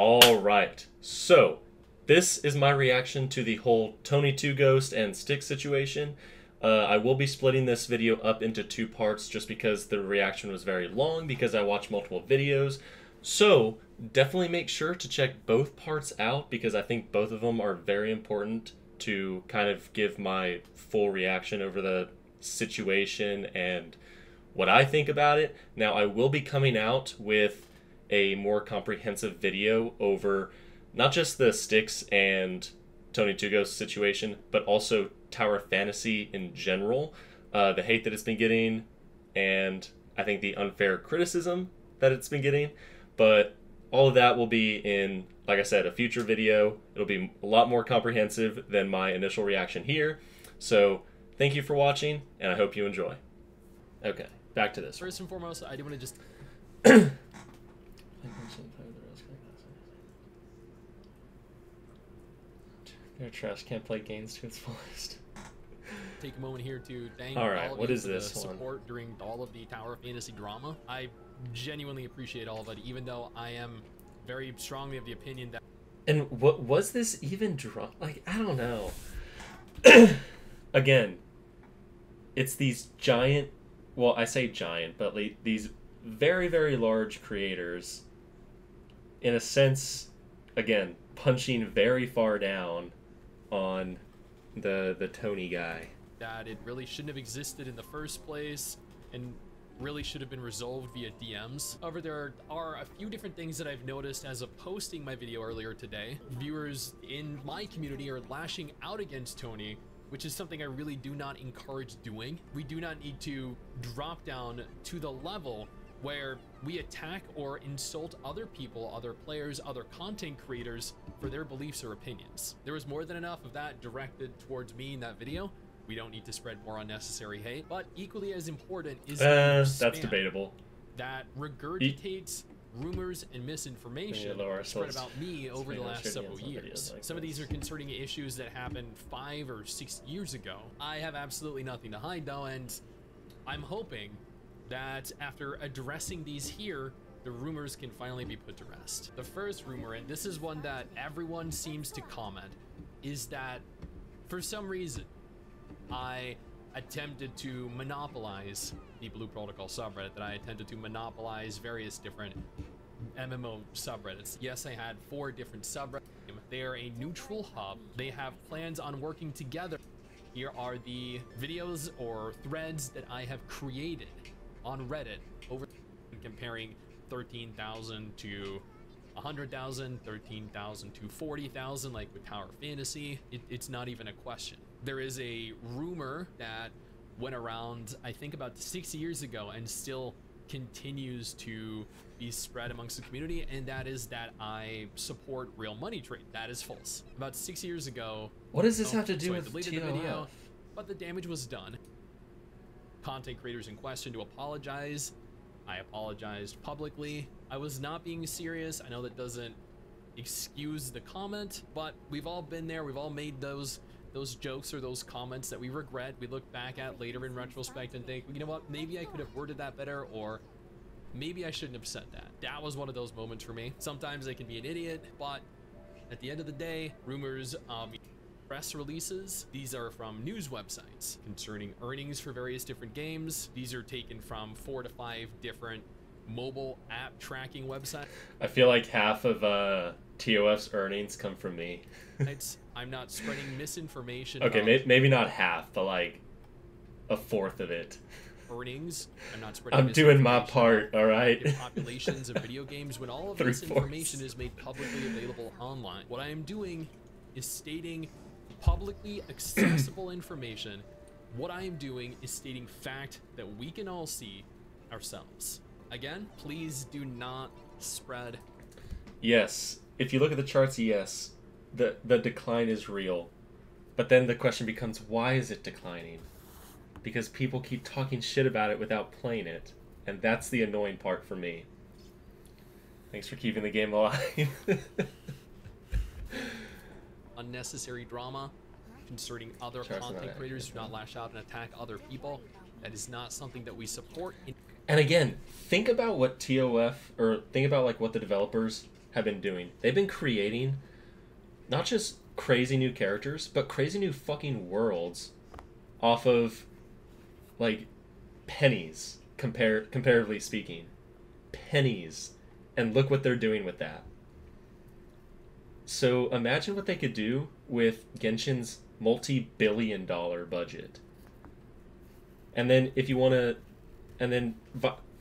All right, so this is my reaction to the whole TonyTooGhost and Stix situation. I will be splitting this video up into two parts just because the reaction was very long because I watched multiple videos. So definitely make sure to check both parts out because I think both of them are very important to kind of give my full reaction over the situation and what I think about it. Now, I will be coming out with a more comprehensive video over not just the Stix and TonyTooGhost situation, but also Tower Fantasy in general, the hate that it's been getting, and I think the unfair criticism that it's been getting. But all of that will be in, like I said, a future video. It'll be a lot more comprehensive than my initial reaction here. So thank you for watching, and I hope you enjoy. Okay, back to this. First and foremost, I do want to just... Their trash can't play games to its fullest. Take a moment here to thank all right, all of what you is for this the one? support during all of the Tower Fantasy drama. I genuinely appreciate all of it, even though I am very strongly of the opinion that... And what was this even like, I don't know. Again, it's these giant, well, I say giant, but like these very, very large creators, in a sense, again, punching very far down on the Tony guy. That it really shouldn't have existed in the first place and really should have been resolved via DMs. However, there are a few different things that I've noticed as of posting my video earlier today. Viewers in my community are lashing out against Tony, which is something I really do not encourage doing. We do not need to drop down to the level where we attack or insult other people, other players, other content creators for their beliefs or opinions. There was more than enough of that directed towards me in that video. We don't need to spread more unnecessary hate, but equally as important is that's debatable. That regurgitates rumors and misinformation spread about me over the last several years. Some of these are concerning issues that happened 5 or 6 years ago. I have absolutely nothing to hide though, and I'm hoping that after addressing these here, the rumors can finally be put to rest. The first rumor, and this is one that everyone seems to comment, is that for some reason, I attempted to monopolize the Blue Protocol subreddit, that I attempted to monopolize various different MMO subreddits. Yes, I had 4 different subreddits. They are a neutral hub. They have plans on working together. Here are the videos or threads that I have created on Reddit over comparing 13,000 to 100,000, 13,000 to 40,000, like with Tower Fantasy. It's not even a question. There is a rumor that went around, I think about 6 years ago, and still continues to be spread amongst the community, and that is that I support real money trade. That is false. About 6 years ago... What does this have to do with I deleted the video, but the damage was done. Content creators in question to apologize. I apologized publicly. I was not being serious. I know that doesn't excuse the comment, but we've all been there. We've all made those jokes or those comments that we regret. We look back at later in retrospect and think, you know what, maybe I could have worded that better, or maybe I shouldn't have said that. That was one of those moments for me. Sometimes I can be an idiot, but at the end of the day, rumors, press releases, these are from news websites concerning earnings for various different games. These are taken from 4 to 5 different mobile app tracking websites. I feel like half of TOF's earnings come from me. I'm not spreading misinformation. Okay, maybe not half, but like a fourth of it. Earnings. I'm not spreading. I'm doing my part, all right? Populations of video games when all of this information is made publicly available online. What I am doing is stating publicly accessible information. What I am doing is stating fact that we can all see ourselves. Again, please do not spread. Yes, if you look at the charts, yes, the decline is real. But then the question becomes, why is it declining? Because people keep talking shit about it without playing it. And that's the annoying part for me. Thanks for keeping the game alive. Unnecessary drama concerning other content creators. Do not lash out and attack other people. That is not something that we support. And again, think about what TOF, or think about like what the developers have been doing. They've been creating not just crazy new characters, but crazy new fucking worlds off of, like, pennies, comparatively speaking. Pennies. And look what they're doing with that. So imagine what they could do with Genshin's multi-billion-dollar budget. And then if you want to... And then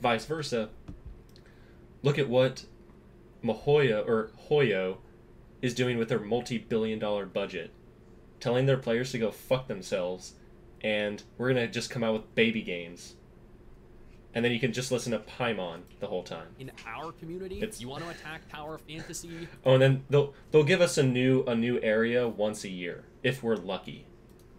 vice versa, look at what Mihoyo or Hoyo is doing with their multi-billion-dollar budget. Telling their players to go fuck themselves, and we're going to just come out with baby games. And then you can just listen to Paimon the whole time. In our community, you want to attack Tower Fantasy? Oh, and then they'll give us a new area once a year, if we're lucky.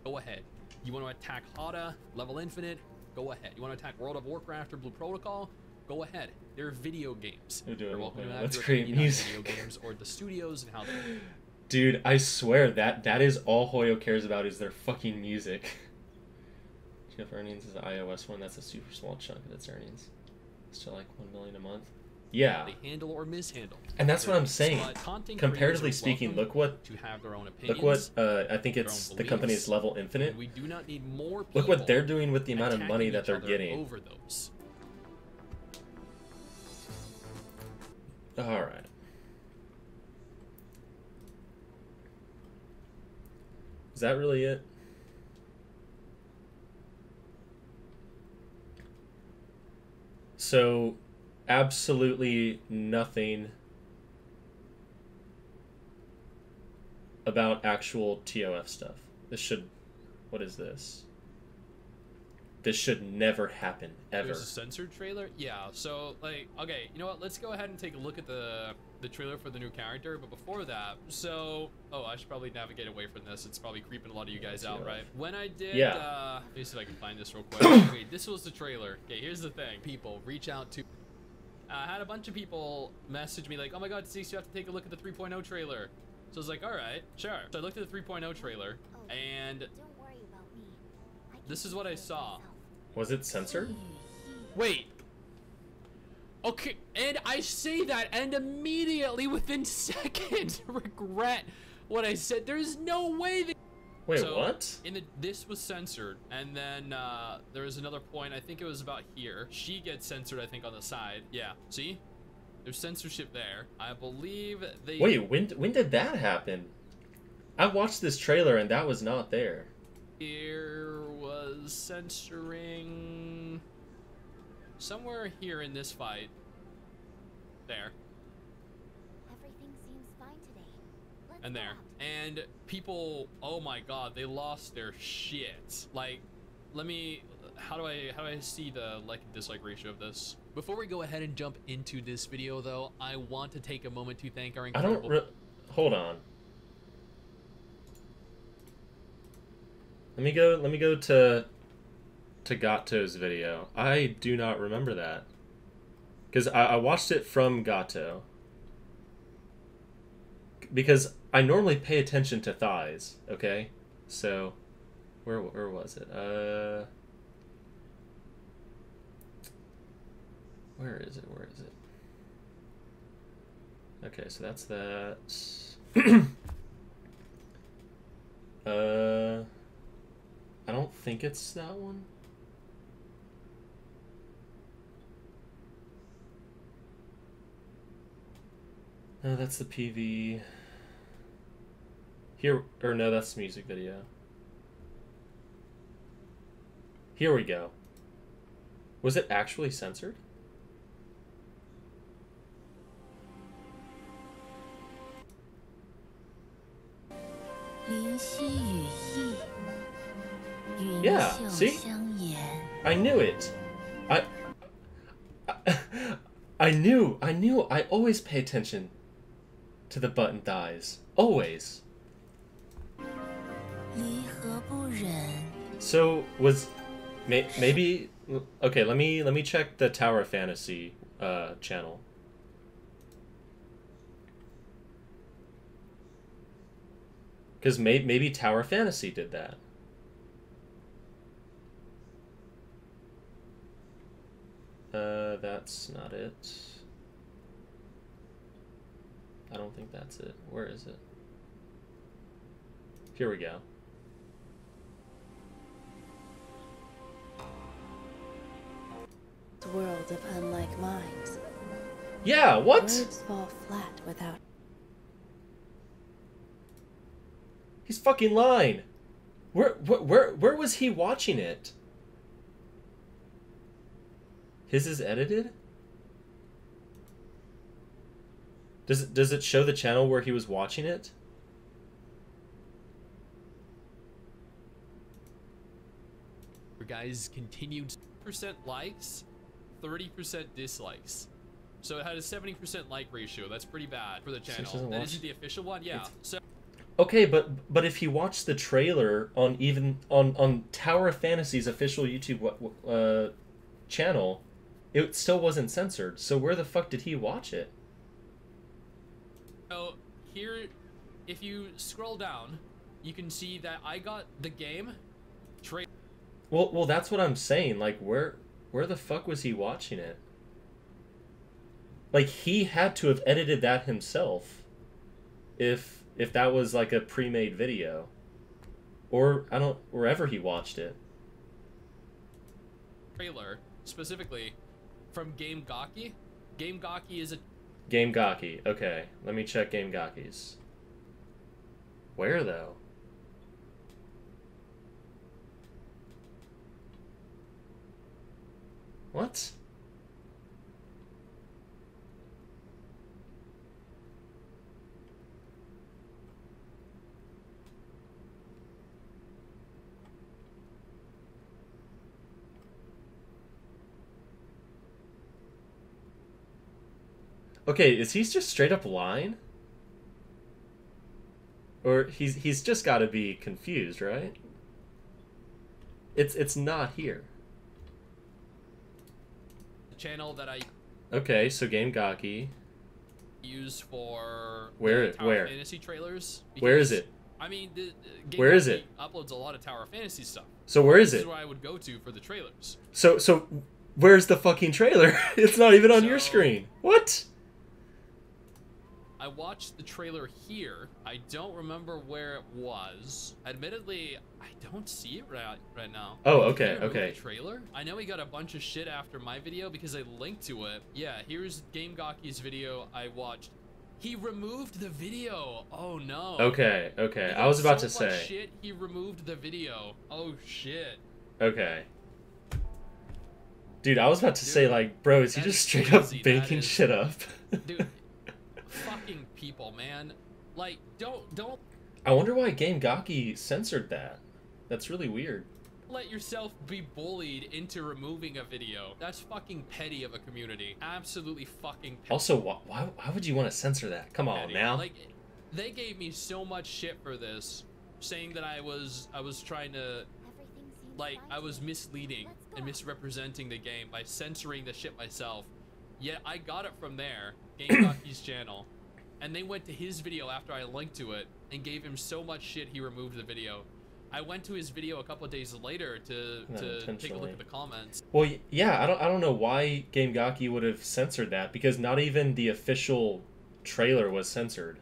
Go ahead. You want to attack Hada, Level Infinite? Go ahead. You want to attack World of Warcraft or Blue Protocol? Go ahead. They're video games. You're welcome to have your opinion on video games or the studios and how they... Dude, I swear that is all Hoyo cares about is their fucking music. If earnings is the iOS one, that's a super small chunk of its earnings. Still like $1 million a month. Yeah. They handle or mishandle. And that's what I'm saying. Comparatively speaking, look what I think it's the company's Level Infinite. We do not need more people. Look what they're doing with the amount of money that they're getting. Over those. All right. Is that really it? So, absolutely nothing about actual TOF stuff. This should... What is this? This should never happen, ever. There's a censored trailer? Yeah, so, like, okay, you know what? Let's go ahead and take a look at the trailer for the new character, but before that, so... Oh, I should probably navigate away from this. It's probably creeping a lot of you guys out, right? When I did, let me see if I can find this real quick. Okay, this was the trailer. Okay, here's the thing. People, reach out to... I had a bunch of people message me like, oh my god, Stix, you have to take a look at the 3.0 trailer. So I was like, alright, sure. So I looked at the 3.0 trailer, and... This is what I saw. Was it censored? Wait. Okay, and I say that and immediately within seconds regret what I said. There's no way that... Wait, what? This was censored, and then there was another point, I think it was about here. She gets censored, I think, on the side. Yeah, see? There's censorship there. I believe they... Wait, when did that happen? I watched this trailer and that was not there. Here was censoring somewhere here in this fight. There. Everything seems fine today. Let's and there. And people, oh my god, they lost their shit. Like, let me, how do I see the like and dislike ratio of this? Before we go ahead and jump into this video though, I want to take a moment to thank our incredible... Hold on. Let me go to Gato's video. I do not remember that. Because I watched it from Gato. Because I normally pay attention to thighs, okay? So, where was it? Where is it? Where is it? Okay, so that's that. I don't think it's that one. No, that's the PV. Here, or no, that's the music video. Here we go. Was it actually censored? Yeah, see? I knew it. I knew. I always pay attention to the butt and thighs. Always. So, was... Maybe... Okay, let me check the Tower Fantasy channel. Because maybe Tower Fantasy did that. That's not it. I don't think that's it. Where is it? Here we go. The world of unlike minds. Yeah, what? Words fall flat without. He's fucking lying. Where was he watching it? His is edited? Does it show the channel where he was watching it? Guys, continued % likes, 30% dislikes. So it had a 70% like ratio. That's pretty bad for the channel. That isn't the official one, yeah. So okay, but if he watched the trailer on Tower of Fantasy's official YouTube channel, it still wasn't censored. So where the fuck did he watch it? So here, if you scroll down, you can see that I got the game trailer. Well, that's what I'm saying. Like, where the fuck was he watching it? Like, he had to have edited that himself, if that was like a pre-made video, or wherever he watched it. Trailer specifically from Game Gaki. Game Gaki is a Game Gaki. Okay, let me check Game Gaki's. Where though? What? Okay, is he just straight up lying? Or he's just got to be confused, right? It's not here. Channel that I so Game Gaki use for where Fantasy trailers. Where is it? I mean, Game where is it? Uploads a lot of Tower Fantasy stuff. So where is it? This is where I would go to for the trailers. So where's the fucking trailer? It's not even on your screen. What? I watched the trailer here. I don't remember where it was. Admittedly, I don't see it right now. Oh, okay, okay. The trailer? I know he got a bunch of shit after my video because I linked to it. Yeah, here's Game Gaki's video I watched. He removed the video. Oh no. Okay. I was about to say. Shit, he removed the video. Oh shit. Okay. Dude, I was about to say, like, bro, is he just straight up baking shit up? Dude, fucking people, man. Like, don't. I wonder why Game Gaki censored that. That's really weird. Let yourself be bullied into removing a video. That's fucking petty of a community. Absolutely fucking petty. Also, why would you want to censor that? Come on, now. Like, they gave me so much shit for this, saying that I was trying to, like, I was misleading and misrepresenting the game by censoring the shit myself. Yet I got it from there, Game Gaki's channel, and they went to his video after I linked to it and gave him so much shit he removed the video. I went to his video a couple of days later to take a look at the comments. Well, yeah, I don't know why Game Gaki would have censored that, because not even the official trailer was censored.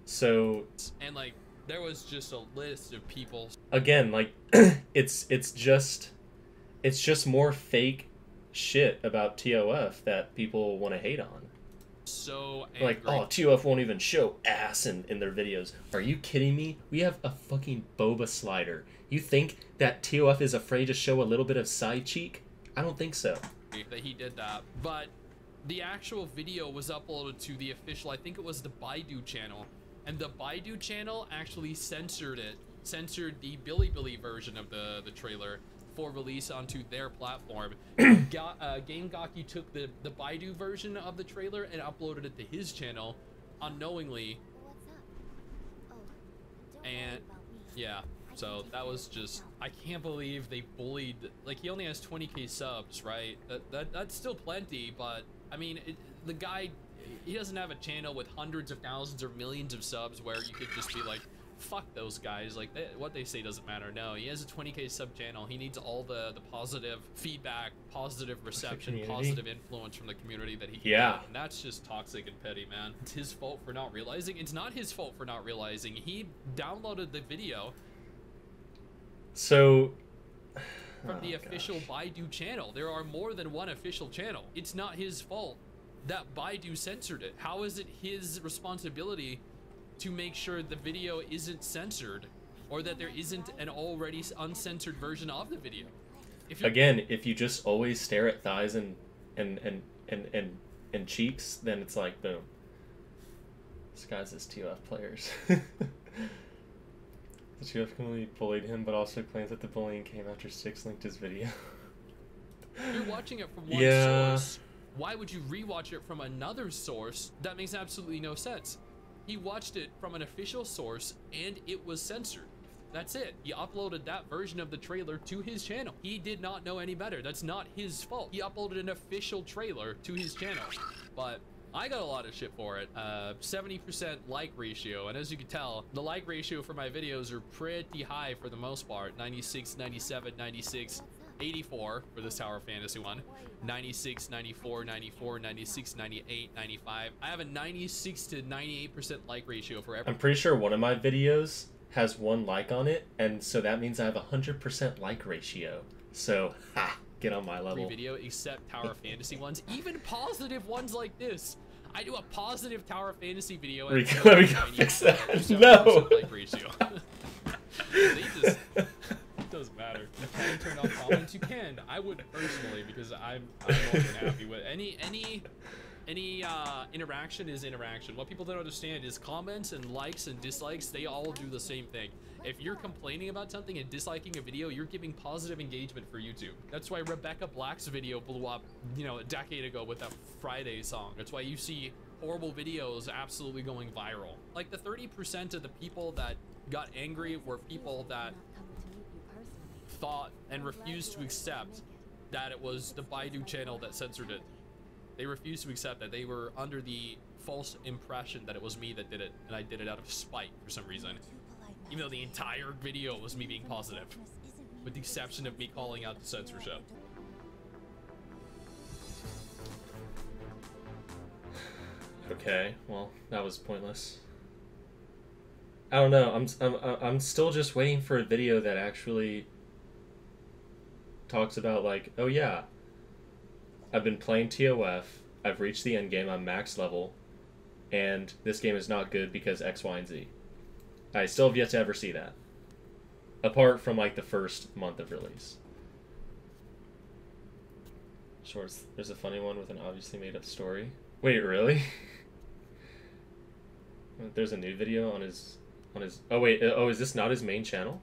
So, and like, there was just a list of people. Again, like, it's just more fake shit about TOF that people want to hate on. So angry. Like, oh, TOF won't even show ass in their videos. Are you kidding me? We have a fucking boba slider. You think that TOF is afraid to show a little bit of side cheek? I don't think so. That he did that, but the actual video was uploaded to the official, I think it was the Baidu channel, and the Baidu channel actually censored the Bilibili version of the trailer for release onto their platform. Game Gaki took the Baidu version of the trailer and uploaded it to his channel unknowingly. And yeah, so that was just, I can't believe they bullied, like, he only has 20k subs, right? That's still plenty, but I mean, the guy, he doesn't have a channel with hundreds of thousands or millions of subs where you could just be like, fuck those guys. Like, what they say doesn't matter. No, he has a 20K sub channel. He needs all the positive feedback, positive reception, positive influence from the community that he can get. And that's just toxic and petty, man. It's his fault for not realizing. It's not his fault for not realizing. He downloaded the video from the official Baidu channel. There are more than one official channel. It's not his fault that Baidu censored it. How is it his responsibility to make sure the video isn't censored, or that there isn't an already uncensored version of the video? If you just always stare at thighs and cheeks, then it's like, boom. This guy's his TOF players. The TOF community bullied him, but also claims that the bullying came after Stix linked his video. You're watching it from one source. Why would you rewatch it from another source? That makes absolutely no sense. He watched it from an official source and it was censored. That's it. He uploaded that version of the trailer to his channel. He did not know any better. That's not his fault. He uploaded an official trailer to his channel. But I got a lot of shit for it. 70% like ratio, and as you can tell, the like ratio for my videos are pretty high for the most part. 96, 97, 96, 84 for this Tower Fantasy one. 96, 94, 94, 96, 98, 95. I have a 96 to 98% like ratio for every. I'm pretty sure one of my videos has 1 like on it, and so that means I have 100% like ratio. So, get on my level. Every video except Tower Fantasy ones, even positive ones like this. I do a positive Tower Fantasy video and let me go fix that. No. Like ratio. They just. Doesn't matter. You can turn off comments. You can. I would personally, because I'm more than happy with any interaction is interaction. What people don't understand is comments and likes and dislikes. They all do the same thing. If you're complaining about something and disliking a video, you're giving positive engagement for YouTube. That's why Rebecca Black's video blew up, you know, a decade ago with that Friday song. That's why you see horrible videos absolutely going viral. Like the 30% of the people that got angry were people that thought and refused to accept that it was the Baidu channel that censored it. They refused to accept that. They were under the false impression that it was me that did it, and I did it out of spite for some reason. Even though the entire video was me being positive, with the exception of me calling out the censorship. Okay, well, that was pointless. I don't know. I'm still just waiting for a video that actually talks about, like, oh yeah, I've been playing TOF, I've reached the end game, I'm max level, and this game is not good because X, Y, and Z. I still have yet to ever see that. Apart from, like, the first month of release. Shorts, there's a funny one with an obviously made up story. Wait, really? There's a new video on his... Oh wait, oh, is this not his main channel?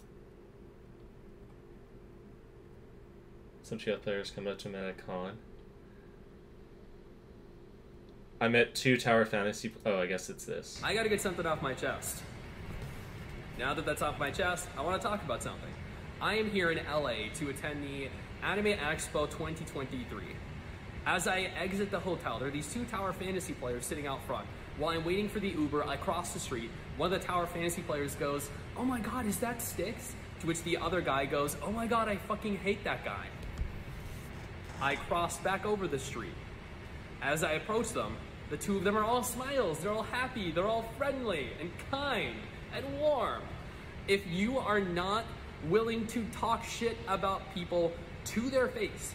Some TF players come up to him at a con. I met 2 Tower Fantasy... Oh, I guess it's this. I gotta get something off my chest. Now that that's off my chest, I want to talk about something. I am here in LA to attend the Anime Expo 2023. As I exit the hotel, there are these 2 Tower Fantasy players sitting out front. While I'm waiting for the Uber, I cross the street. One of the Tower Fantasy players goes, "Oh my god, is that Stix?" To which the other guy goes, "Oh my god, I fucking hate that guy." I cross back over the street. As I approach them, the 2 of them are all smiles, they're all happy, they're all friendly and kind and warm. If you are not willing to talk shit about people to their face,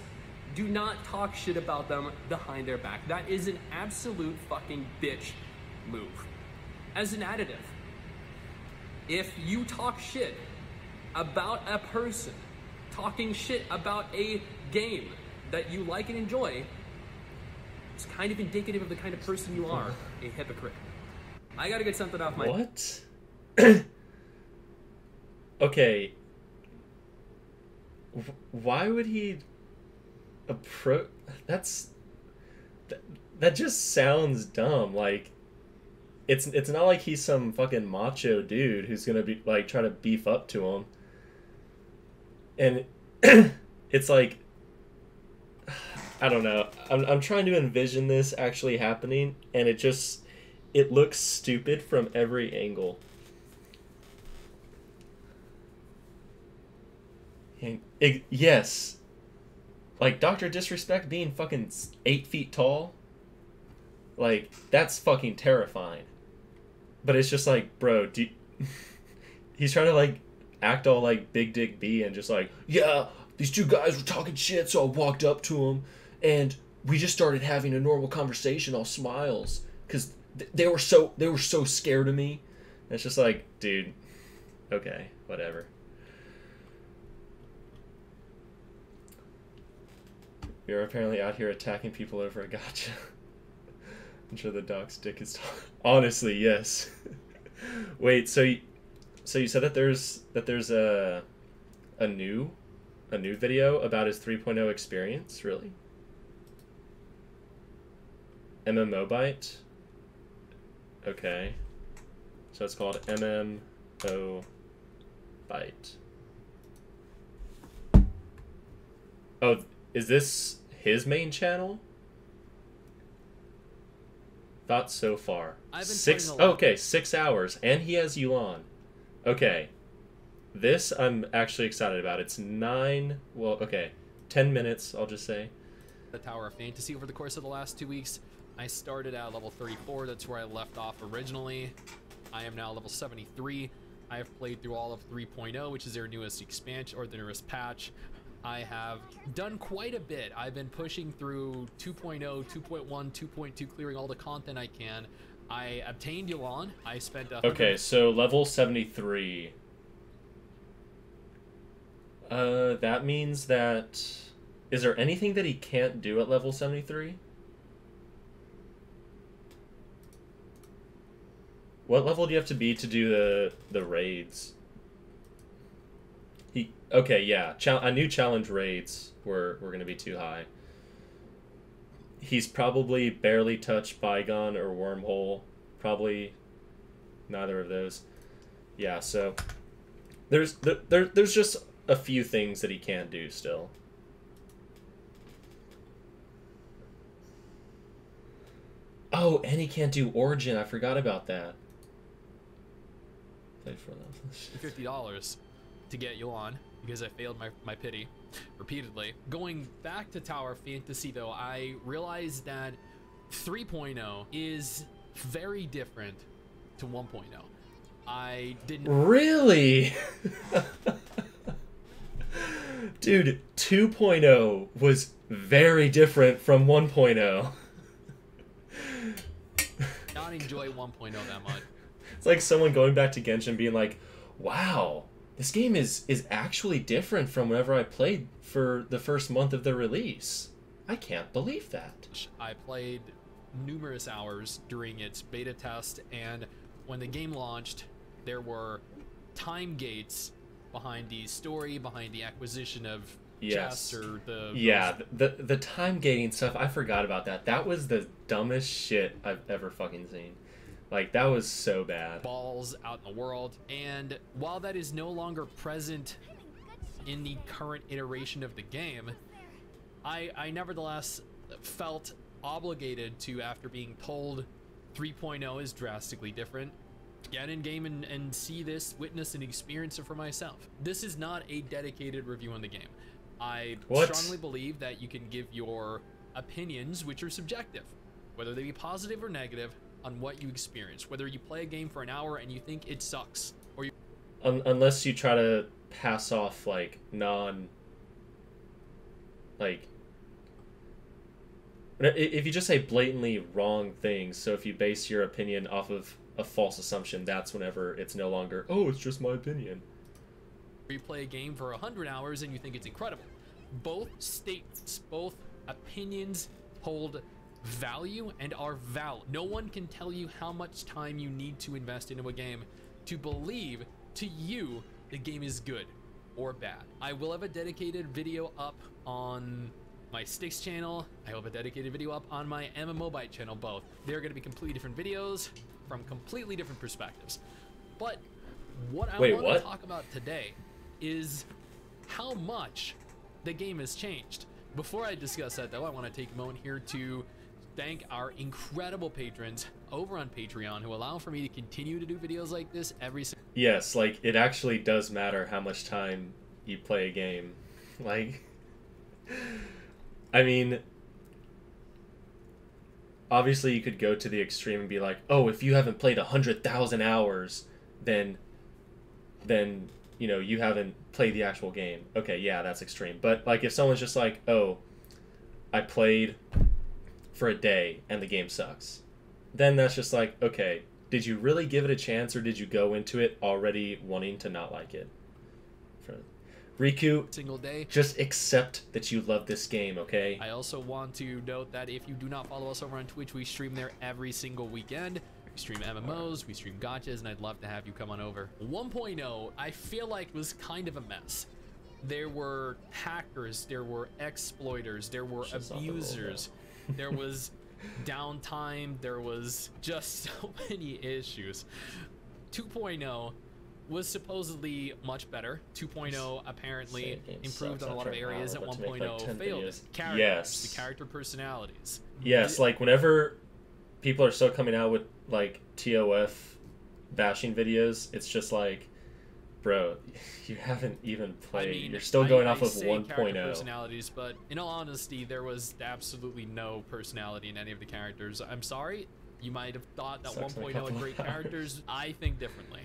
do not talk shit about them behind their back. That is an absolute fucking bitch move. As an additive, if you talk shit about a person, talking shit about a game that you like and enjoy, it's kind of indicative of the kind of person you are, a hypocrite. I gotta get something off my... What? Okay. Why would he approach... That just sounds dumb. Like, it's not like he's some fucking macho dude who's gonna be, like, try to beef up to him. And it's like... I don't know. I'm trying to envision this actually happening, and it looks stupid from every angle. Yes. Like, Dr. Disrespect being fucking 8 feet tall. Like, that's fucking terrifying. But it's just like, bro, he's trying to, like, act all, like, Big Dick B and just like, yeah, these two guys were talking shit, so I walked up to them, and we just started having a normal conversation, all smiles, because they were so scared of me. And it's just like, dude, okay, whatever. You're apparently out here attacking people over a gotcha. I'm sure the dog's dick is honestly, yes. Wait, so you said that there's a new video about his 3.0 experience, really? MMO Byte? Okay. So it's called MMO Byte. Oh, is this his main channel? Thought so far. I've been okay, 6 hours, and he has Yuan. Okay, this I'm actually excited about. It's 10 minutes. I'll just say. The Tower of Fantasy over the course of the last 2 weeks. I started at level 34. That's where I left off originally. I am now level 73. I have played through all of 3.0, which is their newest expansion or the newest patch. I have done quite a bit. I've been pushing through 2.0, 2.1, 2.2, clearing all the content I can. I obtained Yuan. I spent Okay, so level 73. That means that... Is there anything that he can't do at level 73? What level do you have to be to do the raids? Okay, yeah. I knew challenge raids were going to be too high. He's probably barely touched Bygone or Wormhole. Probably neither of those. Yeah, so there's just a few things that he can't do still. Oh, and he can't do Origin. I forgot about that. Play for $50 to get Yuan because I failed my pity repeatedly. Going back to Tower Fantasy though, I realized that 3.0 is very different to 1.0. I didn't really. Dude, 2.0 was very different from 1.0. Not enjoy 1.0 that much. It's like someone going back to Genshin being like, wow, this game is actually different from whenever I played for the first month of the release. I can't believe that. I played numerous hours during its beta test, and when the game launched, there were time gates behind the story, behind the acquisition of chests or the time gating stuff. I forgot about that. That was the dumbest shit I've ever fucking seen. Like, that was so bad. Balls out in the world. And while that is no longer present in the current iteration of the game, I nevertheless felt obligated to, after being told 3.0 is drastically different, get in game and see this, witness and experience it for myself. This is not a dedicated review on the game. I strongly believe that you can give your opinions, which are subjective, whether they be positive or negative, on what you experience. Whether you play a game for an hour and you think it sucks, or you... Unless you try to pass off, like, if you just say blatantly wrong things, so if you base your opinion off of a false assumption, that's whenever it's no longer, oh, it's just my opinion. You play a game for 100 hours and you think it's incredible. Both statements, both opinions hold value and are valid. No one can tell you how much time you need to invest into a game to believe to you the game is good or bad. I will have a dedicated video up on my Stix channel. I will have a dedicated video up on my MMO Byte channel, both. They're going to be completely different videos from completely different perspectives. But what I want to talk about today is how much the game has changed. Before I discuss that though, I want to take a moment here to thank our incredible patrons over on Patreon who allow for me to continue to do videos like this every single... Yes, like, it actually does matter how much time you play a game. Like, I mean, obviously you could go to the extreme and be like, oh, if you haven't played 100,000 hours, then you know, you haven't played the actual game. Okay, yeah, that's extreme. But like, if someone's just like, oh, I played for a day and the game sucks, then that's just like, okay, did you really give it a chance, or did you go into it already wanting to not like it? Riku, single day. Just accept that you love this game, okay? I also want to note that if you do not follow us over on Twitch, we stream there every single weekend. We stream MMOs, we stream gotchas, and I'd love to have you come on over. 1.0, I feel like, was kind of a mess. There were hackers, there were exploiters, there were abusers, there was downtime, there was just so many issues. 2.0 was supposedly much better. 2.0 apparently improved on a lot of areas, and 1.0 failed it. Characters, yes. The character personalities. Yes, like whenever people are still coming out with like TOF bashing videos, it's just like, bro, you haven't even played. I mean, you're still going off of 1.0. Personalities, but in all honesty, there was absolutely no personality in any of the characters. I'm sorry, you might have thought that 1.0 had great characters. I think differently.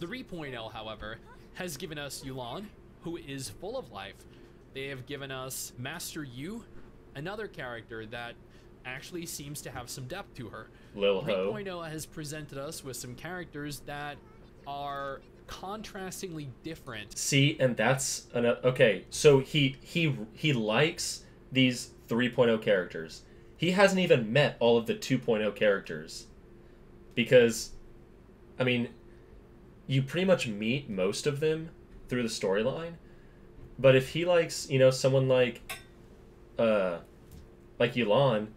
3.0, however, has given us Yulan, who is full of life. They have given us Master Yu, another character that actually seems to have some depth to her. Lil Ho. 3.0 has presented us with some characters that are contrastingly different. See, and that's okay. So he likes these 3.0 characters. He hasn't even met all of the 2.0 characters, because, I mean, you pretty much meet most of them through the storyline. But if he likes, you know, someone like Yulan,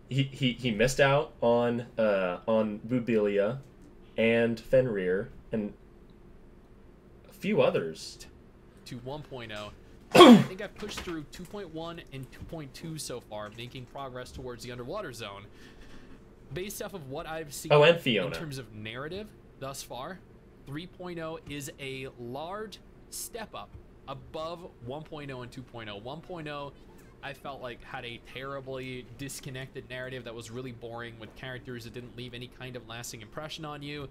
he missed out on Bubilia and Fenrir and a few others. To 1.0. I think I've pushed through 2.1 and 2.2 so far, making progress towards the underwater zone. Based off of what I've seen and Fiona. In terms of narrative thus far, 3.0 is a large step up above 1.0 and 2.0. 1.0, I felt like, had a terribly disconnected narrative that was really boring, with characters that didn't leave any kind of lasting impression on you.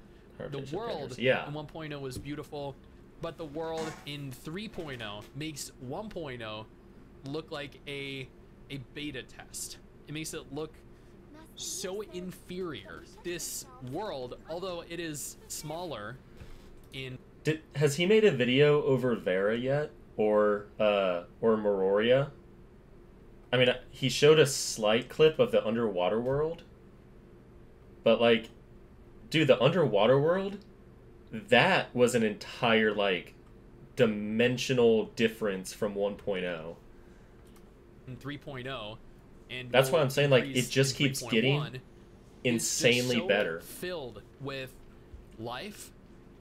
The world in 1.0 was beautiful, but the world in 3.0 makes 1.0 look like a beta test. It makes it look so inferior. This world, although it is smaller in... Has he made a video over Vera yet? Or Mororia? I mean, he showed a slight clip of the underwater world. But, like, dude, the underwater world, that was an entire, like, dimensional difference from 1.0. And 3.0. And that's why I'm saying, like, it just keeps getting insanely better. Filled with life.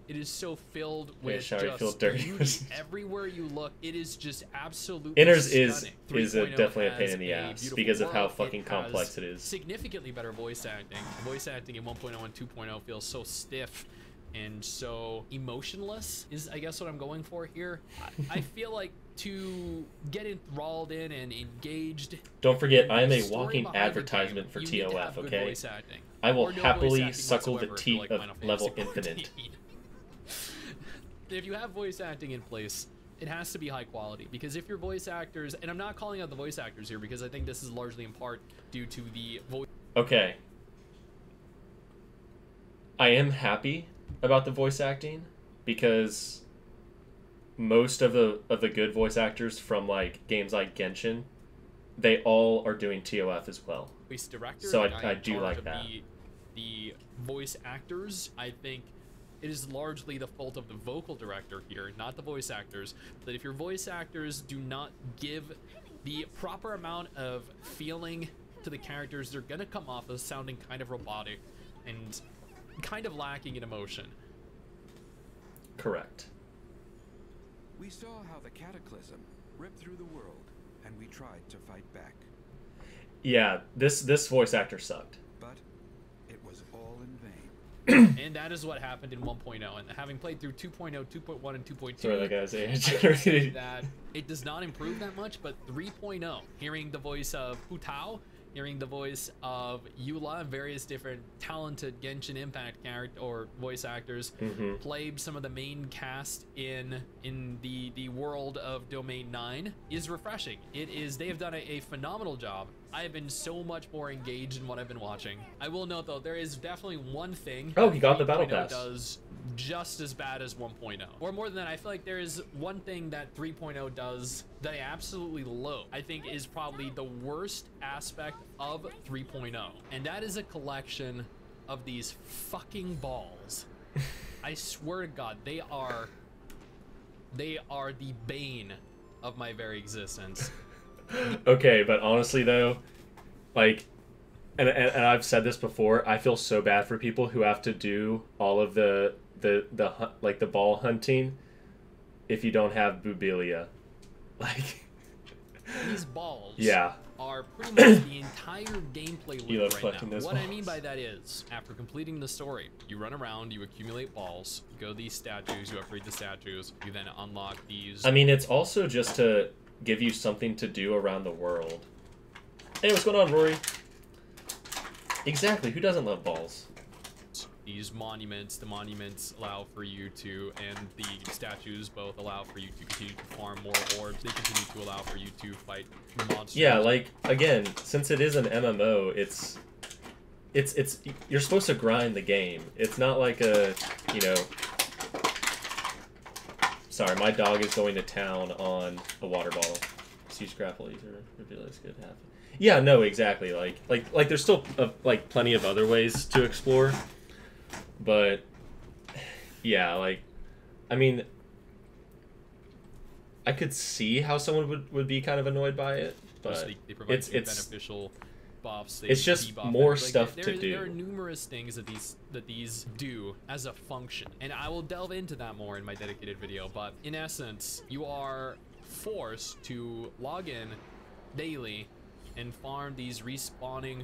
It is so filled with just beauty. Everywhere you look, it is just absolutely Inners stunning. is definitely a pain in the ass because of how fucking complex it is. Significantly better voice acting. Voice acting in 1.0 and 2.0 feels so stiff and so emotionless is, I guess, what I'm going for here. I feel like to get enthralled in and engaged... Don't forget, I am a walking advertisement for TOF, okay? I will happily suckle the teat of level infinite. If you have voice acting in place, it has to be high quality, because if your voice actors, and I'm not calling out the voice actors here because I think this is largely in part due to the voice... Okay. I am happy about the voice acting because most of the good voice actors from like games like Genshin, they all are doing TOF as well. Voice director, so I do like that. The voice actors, I think it is largely the fault of the vocal director here, not the voice actors. That if your voice actors do not give the proper amount of feeling to the characters, they're gonna come off as sounding kind of robotic and kind of lacking in emotion. Correct. We saw how the cataclysm ripped through the world, and we tried to fight back. Yeah, this voice actor sucked. But it was all in vain. And that is what happened in 1.0. And having played through 2.0, 2.1, and 2.2, sorry, that guy's that it does not improve that much, but 3.0, hearing the voice of Hu Tao, hearing the voice of Eula, and various different talented Genshin Impact character or voice actors play some of the main cast in the world of Domain 9 is refreshing. They have done a phenomenal job. I have been so much more engaged in what I've been watching. I will note though, there is definitely one thing he got the battle pass. Does just as bad as 1.0, or more than that. I feel like there is one thing that 3.0 does that I absolutely loathe. I think is probably the worst aspect of 3.0, and that is a collection of these fucking balls. I swear to God, they are the bane of my very existence. Okay, but honestly though, like, and I've said this before, I feel so bad for people who have to do all of the ball hunting if you don't have Bubilia. Like, these balls are pretty much the entire gameplay loop right now. What I mean by that is, after completing the story, you run around, you accumulate balls, you go to these statues, you upgrade the statues, you then unlock these. I mean, it's also just to give you something to do around the world. Hey, what's going on, Rory? Exactly, who doesn't love balls? These monuments, the monuments allow for you to, and the statues both allow for you to continue to farm more orbs. They continue to allow for you to fight monsters. Yeah, like, again, since it is an MMO, it's you're supposed to grind the game. It's not like a, you know... Sorry, my dog is going to town on a water bottle. Use grapple either. Reveals good happen. Yeah, no, exactly. Like there's still like plenty of other ways to explore, but yeah, like, I mean, I could see how someone would be kind of annoyed by it, but they provide it's beneficial buffs. It's just more stuff to do. There are numerous things that these do as a function, and I will delve into that more in my dedicated video. But in essence, you are forced to log in daily and farm these respawning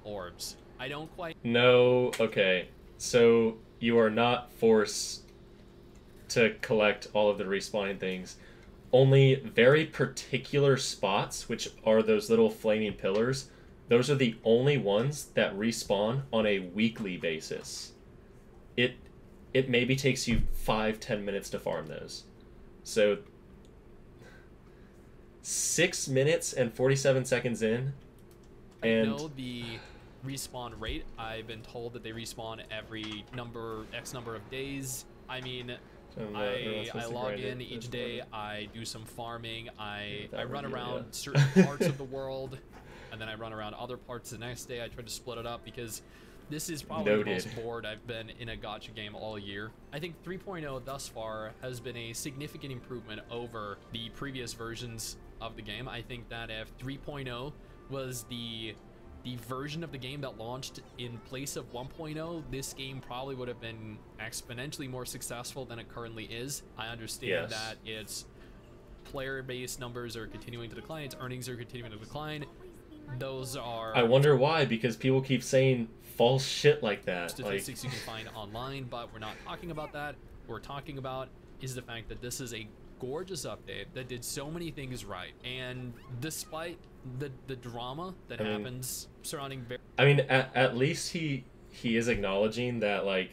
orbs. I don't quite... No, okay. So you are not forced to collect all of the respawning things. Only very particular spots, which are those little flaming pillars, those are the only ones that respawn on a weekly basis. It maybe takes you 5-10 minutes to farm those. So 6 minutes and 47 seconds in, and I know the respawn rate. I've been told that they respawn every X number of days. I mean, I log in each day, I do some farming, I run around certain parts of the world, and then I run around other parts the next day. I try to split it up because this is probably the most bored I've been in a gacha game all year. I think 3.0 thus far has been a significant improvement over the previous versions of the game. I think that if 3.0 was the version of the game that launched in place of 1.0, this game probably would have been exponentially more successful than it currently is. I understand that its player-based numbers are continuing to decline, its earnings are continuing to decline. Those are... I wonder why, because people keep saying false shit like that. Statistics you can find online, but we're not talking about that. What we're talking about is the fact that this is a gorgeous update that did so many things right, and despite the drama that happens surrounding... I mean, at least he is acknowledging that, like,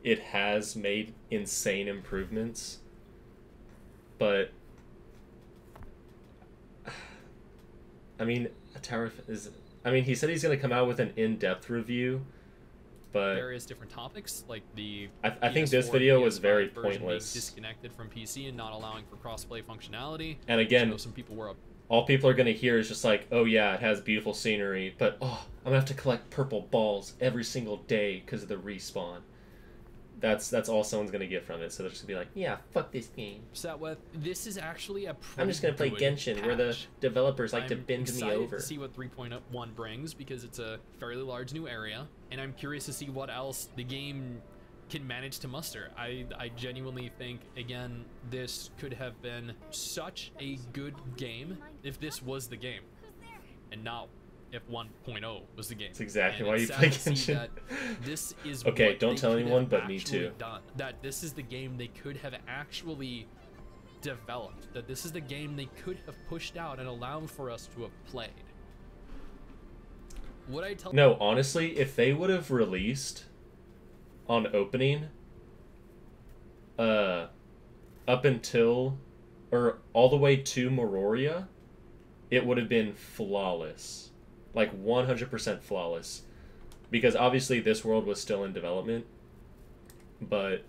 it has made insane improvements, but I mean, he said he's going to come out with an in-depth review, but various different topics, like the I think this video was very pointless. Disconnected from PC and not allowing for crossplay functionality. And again, so some people were all people are going to hear is just like, oh yeah, it has beautiful scenery, but oh, I'm going to have to collect purple balls every single day because of the respawn. That's all someone's going to get from it, so they're just going to be like, yeah, fuck this game. Set with, this is actually a pretty I'm just going to play Genshin, where the developers like to bend me over. To see what 3.1 brings, because it's a fairly large new area, and I'm curious to see what else the game can manage to muster. I genuinely think, again, this could have been such a good game if this was the game, and not if 1.0 was the game. That's exactly and why you play Genshin. This is okay, what don't tell anyone but me too. That this is the game they could have actually developed. That this is the game they could have pushed out and allowed for us to have played. Would I tell? No, honestly, if they would have released on opening, up until, or all the way to Mororia, it would have been flawless. Like 100% flawless. Because obviously this world was still in development. But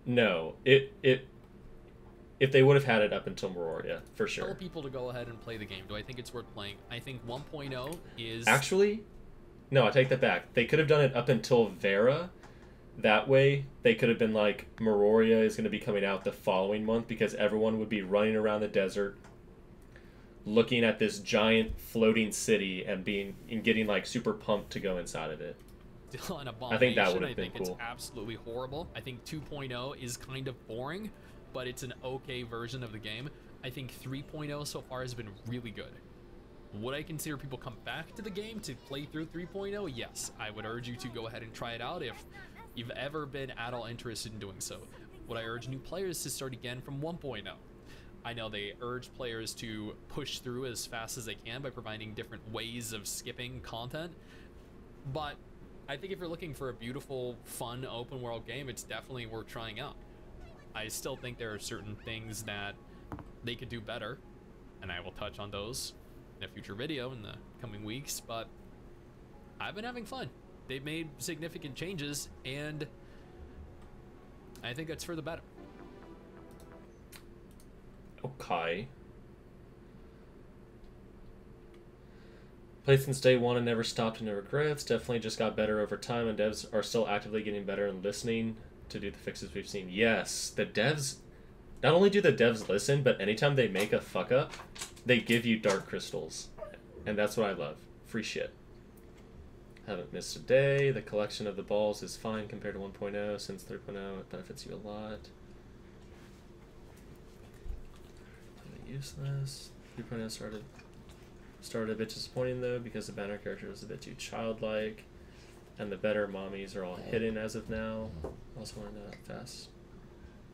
no, if they would have had it up until Mororia, for sure. Tell people to go ahead and play the game. Do I think it's worth playing? I think 1.0 is... Actually, no, I take that back. They could have done it up until Vera. That way, they could have been like, Mororia is going to be coming out the following month because everyone would be running around the desert, looking at this giant floating city and getting like super pumped to go inside of it. Still an abomination. I think that would have been cool. It's absolutely horrible. I think 2.0 is kind of boring, but it's an okay version of the game. I think 3.0 so far has been really good. Would I consider people come back to the game to play through 3.0? Yes, I would urge you to go ahead and try it out if you've ever been at all interested in doing so. Would I urge new players to start again from 1.0? I know they urge players to push through as fast as they can by providing different ways of skipping content, but I think if you're looking for a beautiful, fun, open world game, it's definitely worth trying out. I still think there are certain things that they could do better, and I will touch on those in a future video in the coming weeks, but I've been having fun. They've made significant changes, and I think it's for the better. Okay. Played since day one and never stopped and no regrets. Definitely just got better over time, and devs are still actively getting better and listening to do the fixes we've seen. Yes, the devs... Not only do the devs listen, but anytime they make a fuck up, they give you dark crystals. And that's what I love. Free shit. Haven't missed a day. The collection of the balls is fine compared to 1.0. Since 3.0, it benefits you a lot. Useless. 3.0 started a bit disappointing though because the banner character was a bit too childlike, and the better mommies are all hidden as of now. Also want to know how fast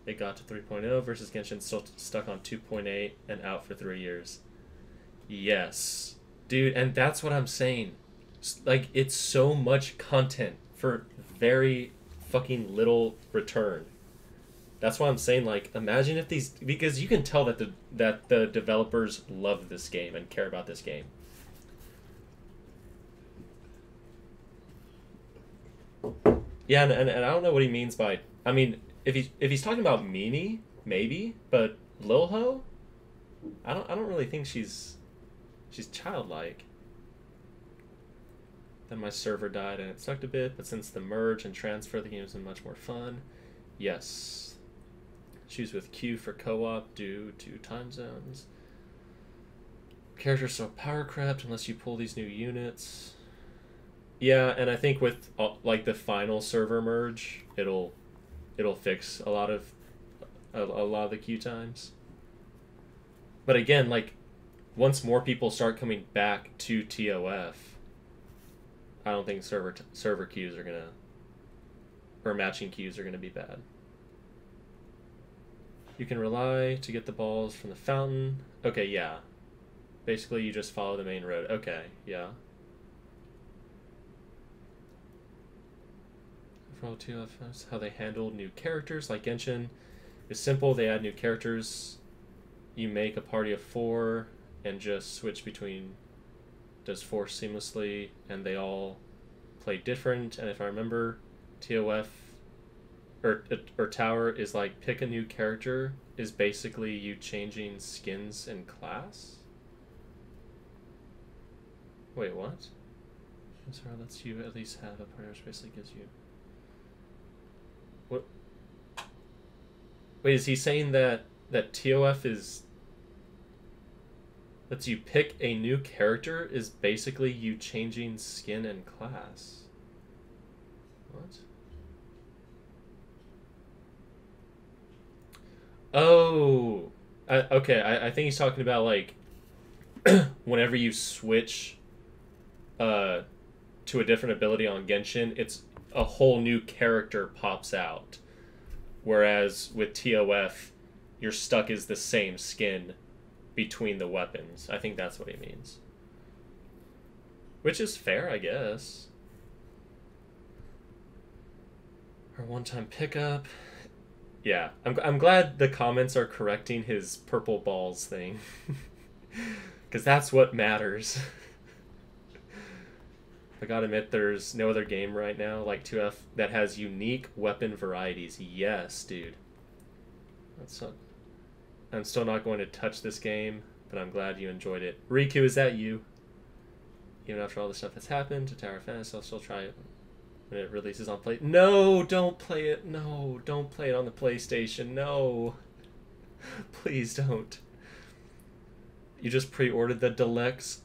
it got to 3.0 versus Genshin still stuck on 2.8 and out for 3 years. Yes, dude, and that's what I'm saying. Like, it's so much content for very fucking little return. That's why I'm saying, like, imagine if these... Because you can tell that the developers love this game and care about this game. Yeah, and I don't know what he means by... I mean, if he's talking about Mimi, maybe, but Lil Ho? I don't really think she's childlike. Then my server died and it sucked a bit, but since the merge and transfer, the game has been much more fun. Yes. Choose with Q for co-op due to time zones. Characters so power crept unless you pull these new units. Yeah, and I think with like the final server merge, it'll fix a lot of the queue times. But again, like once more people start coming back to TOF, I don't think server queues are gonna, or matching queues are gonna be bad. You can rely to get the balls from the fountain. Okay, yeah. Basically, you just follow the main road. Okay, yeah. For all TOFs, how they handled new characters, like Genshin, is simple. They add new characters. You make a party of 4 and just switch between. Does 4 seamlessly, and they all play different. And if I remember, TOF or Tower is like pick a new character is basically you changing skins in class. Wait, what? I'm sorry, lets you at least have a partner, which basically gives you. What? Wait, is he saying that TOF is lets you pick a new character is basically you changing skin and class? What? Oh, okay. I think he's talking about like whenever you switch to a different ability on Genshin, it's a whole new character pops out. Whereas with TOF, you're stuck as the same skin between the weapons. I think that's what he means. Which is fair, I guess. Or one-time pickup. Yeah, I'm glad the comments are correcting his purple balls thing. Because that's what matters. I gotta admit, there's no other game right now like 2F that has unique weapon varieties. Yes, dude. I'm still not going to touch this game, but I'm glad you enjoyed it. Riku, is that you? Even after all the stuff that's happened to Tower of Fantasy, I'll still try it when it releases on Play. No, don't play it. No, don't play it on the PlayStation. No. Please don't. You just pre-ordered the Deluxe.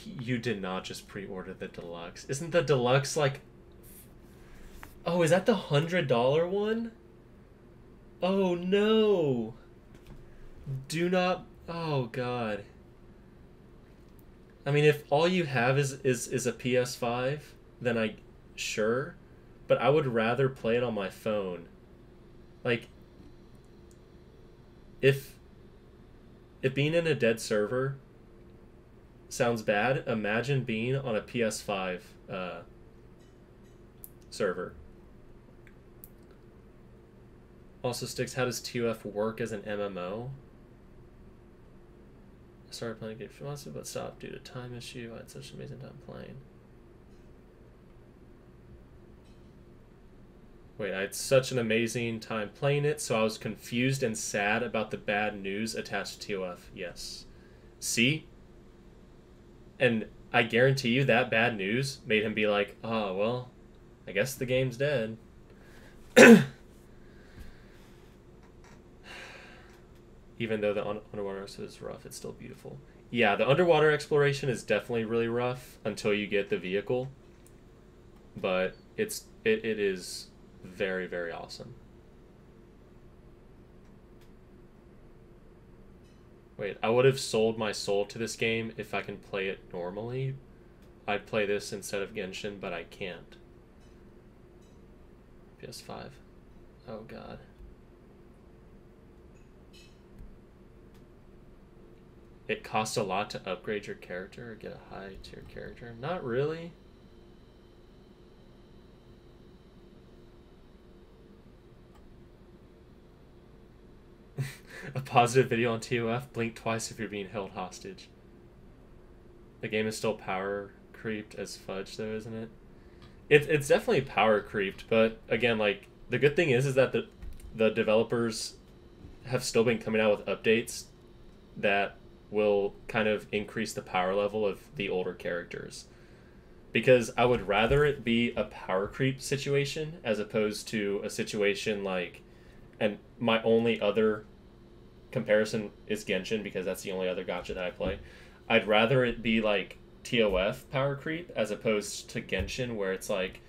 You did not just pre-order the Deluxe. Isn't the Deluxe like... Oh, is that the $100 one? Oh, no. Do not... Oh, God. I mean, if all you have is a PS5, then I... Sure. But I would rather play it on my phone. Like... If being in a dead server sounds bad, imagine being on a PS5 server. Also, Stix, how does TOF work as an MMO? I started playing a game for months, but stopped due to time issue. I had such an amazing time playing. Wait, I had such an amazing time playing it, so I was confused and sad about the bad news attached to TOF. Yes. See? And I guarantee you that bad news made him be like, oh, well, I guess the game's dead. Even though the underwater is rough, it's still beautiful. Yeah, the underwater exploration is definitely really rough until you get the vehicle. But it is very, very awesome. Wait, I would have sold my soul to this game if I can play it normally. I'd play this instead of Genshin, but I can't. PS5. Oh, God. It costs a lot to upgrade your character or get a high-tier character. Not really. A positive video on TOF. Blink twice if you're being held hostage. The game is still power creeped as fudge, though, isn't it? It's definitely power creeped, but again, like, the good thing is that the developers have still been coming out with updates that will kind of increase the power level of the older characters. Because I would rather it be a power creep situation as opposed to a situation like, and my only other comparison is Genshin because that's the only other gacha that I play. I'd rather it be like TOF power creep as opposed to Genshin where it's like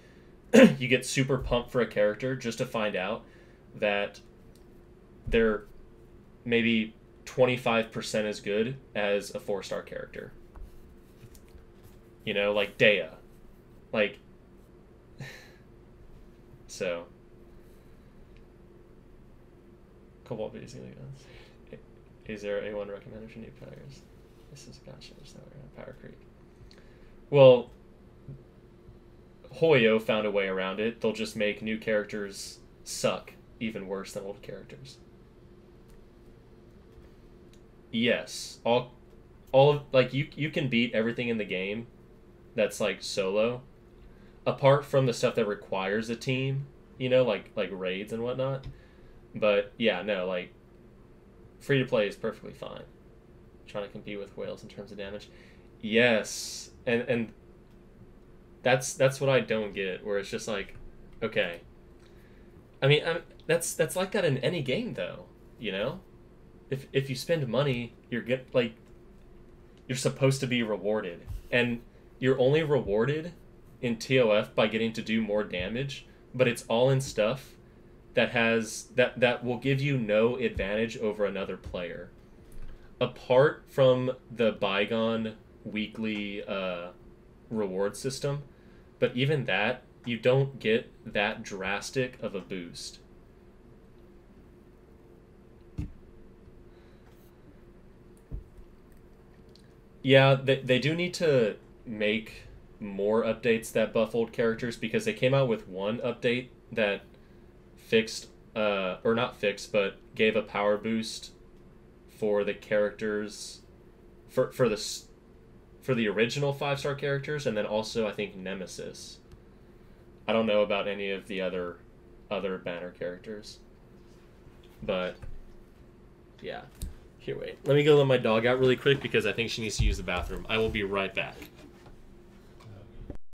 you get super pumped for a character just to find out that they're maybe 25% as good as a 4-star character. You know, like Dea. Like, so. Cobalt videos. Is there a one recommended for new players? This is gotcha. There's no way around power creep. Well, Hoyo found a way around it. They'll just make new characters suck even worse than old characters. Yes, all like you can beat everything in the game that's like solo, apart from the stuff that requires a team, you know, like raids and whatnot. But yeah, no, like free to play is perfectly fine. Trying to compete with whales in terms of damage, yes, and that's what I don't get. Where it's just like, okay, I mean that's like that in any game though, you know. If you spend money, you're supposed to be rewarded, and you're only rewarded in TOF by getting to do more damage, but it's all in stuff that will give you no advantage over another player. Apart from the bygone weekly reward system, but even that, you don't get that drastic of a boost. Yeah, they do need to make more updates that buff old characters, because they came out with one update that fixed, or not fixed, but gave a power boost for the characters, for the original 5-star characters, and then also I think Nemesis. I don't know about any of the other banner characters, but yeah. Here, wait. Let me go let my dog out really quick because I think she needs to use the bathroom. I will be right back.